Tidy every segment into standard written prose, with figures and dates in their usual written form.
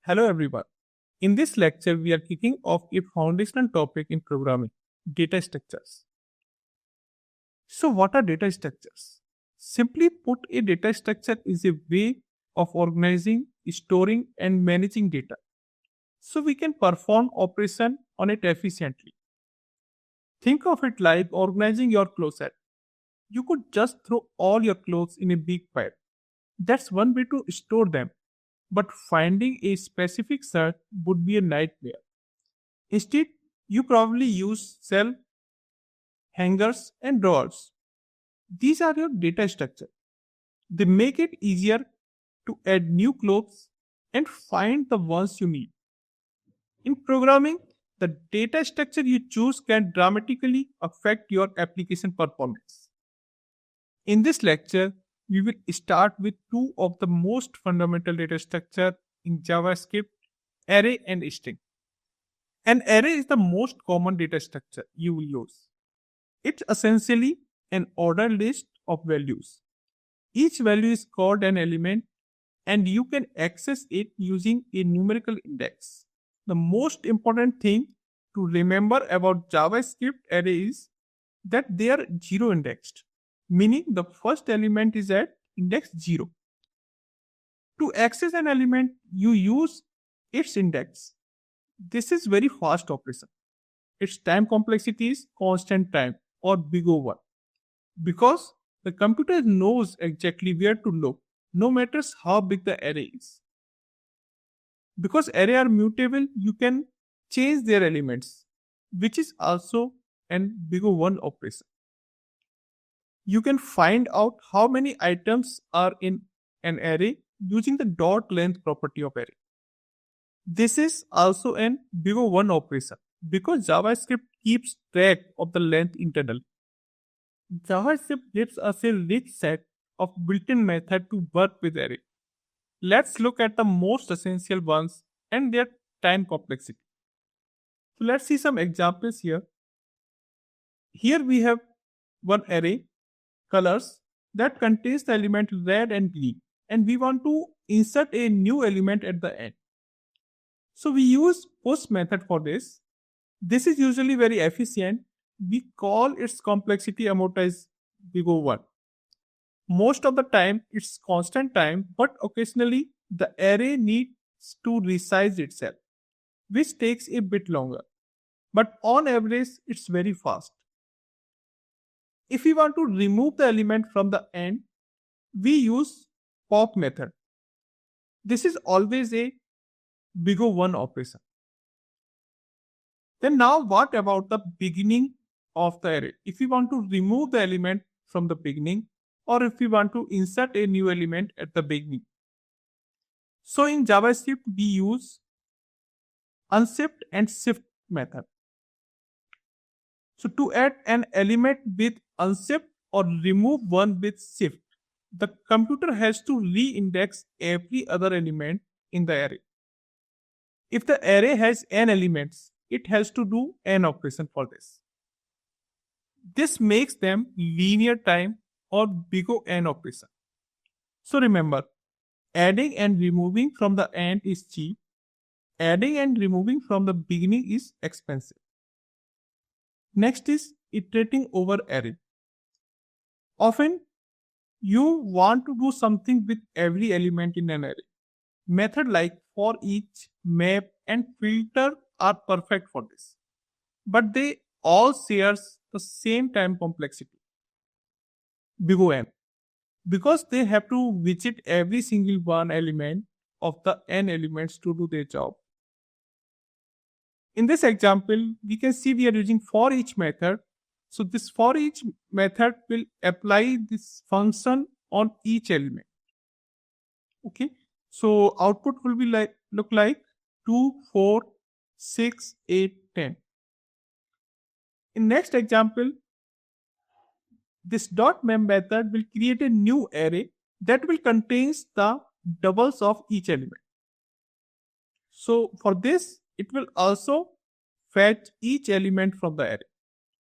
Hello everyone. In this lecture, we are kicking off a foundational topic in programming, data structures. So what are data structures? Simply put, a data structure is a way of organizing, storing and managing data. So we can perform operation on it efficiently. Think of it like organizing your closet. You could just throw all your clothes in a big pile. That's one way to store them. But finding a specific shirt would be a nightmare. Instead, you probably use shelf, hangers, and drawers. These are your data structure. They make it easier to add new clothes and find the ones you need. In programming, the data structure you choose can dramatically affect your application performance. In this lecture, we will start with two of the most fundamental data structure in JavaScript, array and string. An array is the most common data structure you will use. It's essentially an ordered list of values. Each value is called an element and you can access it using a numerical index. The most important thing to remember about JavaScript array is that they are zero indexed, meaning the first element is at index 0. To access an element, you use its index. This is very fast operation. Its time complexity is constant time or big O 1 because the computer knows exactly where to look no matter how big the array is. Because array are mutable, you can change their elements, which is also an big O 1 operation. You can find out how many items are in an array using the dot length property of array. This is also an big O 1 operation because JavaScript keeps track of the length internally. JavaScript gives us a rich set of built-in methods to work with array. Let's look at the most essential ones and their time complexity. So let's see some examples here. Here we have one array, colors, that contains the element red and green, and we want to insert a new element at the end. So we use push method for this. This is usually very efficient. We call its complexity amortized big O 1. Most of the time it's constant time, but occasionally the array needs to resize itself, which takes a bit longer. But on average, it's very fast. If we want to remove the element from the end, we use pop method. This is always a big O 1 operation. Then now what about the beginning of the array? If we want to remove the element from the beginning or if we want to insert a new element at the beginning. So in JavaScript we use unshift and shift method. So to add an element with unshift or remove one with shift, the computer has to re-index every other element in the array. If the array has n elements, it has to do n operation for this. This makes them linear time or big O n operation. So remember, adding and removing from the end is cheap. Adding and removing from the beginning is expensive. Next is iterating over array. Often, you want to do something with every element in an array. Method like for each, map, and filter are perfect for this. But they all share the same time complexity, big O n, because they have to visit every single one element of the n elements to do their job. In this example, we can see we are using for each method. So this for each method will apply this function on each element. Okay. So output will be look like 2, 4, 6, 8, 10. In next example, this .mem method will create a new array that will contain the doubles of each element. So for this, it will also fetch each element from the array,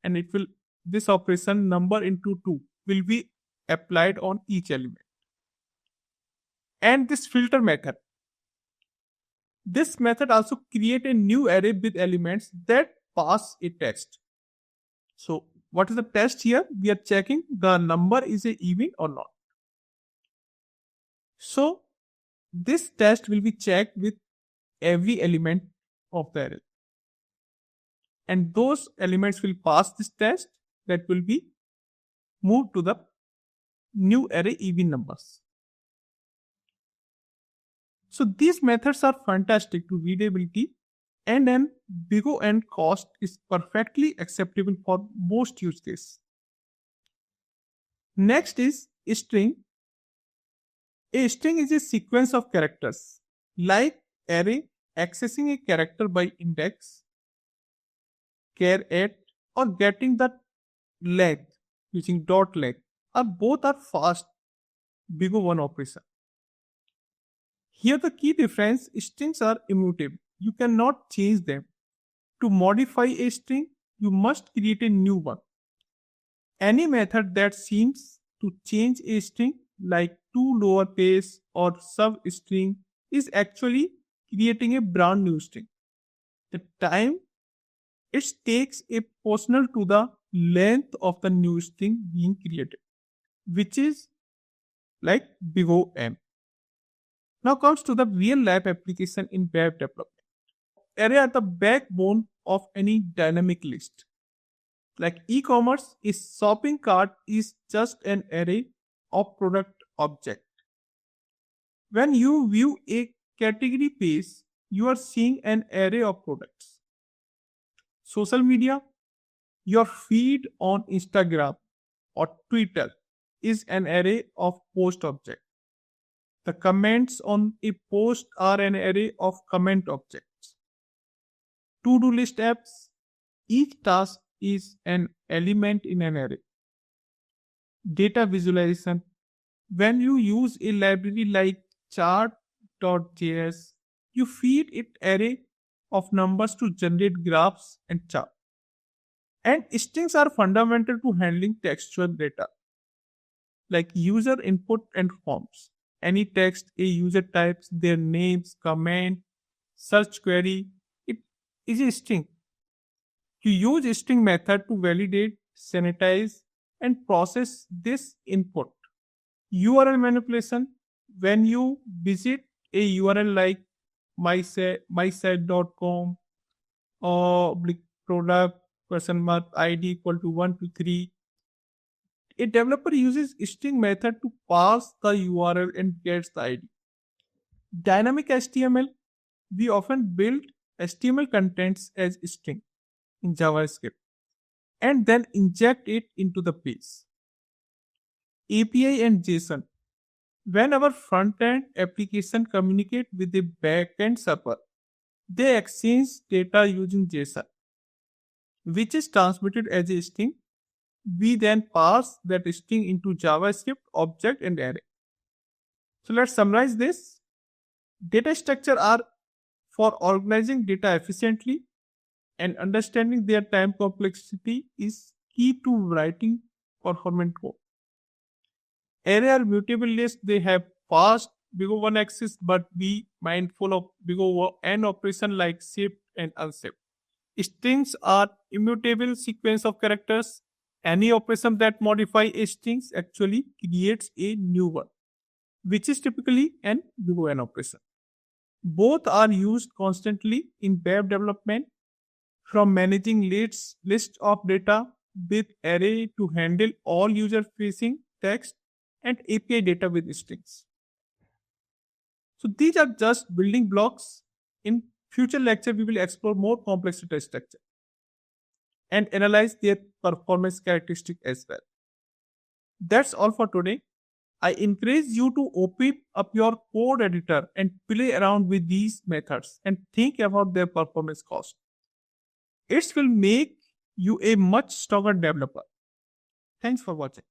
and it will this operation number into 2 will be applied on each element. And this filter method This method also create a new array with elements that pass a text. So what is the test here? We are checking the number is a even or not. So this test will be checked with every element of the array. And those elements will pass this test that will be moved to the new array even numbers. So these methods are fantastic to readability, and an big O and cost is perfectly acceptable for most use cases. Next is string. A string is a sequence of characters. Like array, accessing a character by index, char at, or getting the length using dot length both are fast big O1 operation. Here the key difference, strings are immutable. You cannot change them. To modify a string, you must create a new one. Any method that seems to change a string like to lowercase or substring is actually creating a brand new string. The time it takes is proportional to the length of the new string being created, which is like big O M. Now comes to the real life application in web development. Array are the backbone of any dynamic list. Like e-commerce, a shopping cart is just an array of product object. When you view a category page, you are seeing an array of products. Social media, your feed on Instagram or Twitter is an array of post object. The comments on a post are an array of comment objects. To-do list apps, each task is an element in an array. Data visualization, when you use a library like chart.js, you feed it array of numbers to generate graphs and charts. And strings are fundamental to handling textual data, like user input and forms. Any text a user types, their names, comment, search query, it is a string. You use a string method to validate, sanitize, and process this input. URL manipulation, when you visit a URL like mysite.com or product ID equal to 1 to 3, a developer uses string method to pass the URL and gets the ID. Dynamic HTML, we often build HTML contents as string in JavaScript and then inject it into the page. API and JSON, when our front-end application communicate with the back-end server, they exchange data using JSON, which is transmitted as a string. We then pass that string into JavaScript, object, and array. So let's summarize this. Data structures are for organizing data efficiently, and understanding their time complexity is key to writing performant code. Array are mutable lists, they have fast big O1 access, but be mindful of big O(n) operation like shift and unshift. Strings are immutable sequence of characters. Any operation that modify a string actually creates a new one, which is typically an big O(n) operation. Both are used constantly in web development, from managing list of data with array to handle all user-facing text and API data with strings. So these are just building blocks. In future lecture, we will explore more complex data structure and analyze their performance characteristic as well. That's all for today. I encourage you to open up your code editor and play around with these methods and think about their performance cost. It will make you a much stronger developer. Thanks for watching.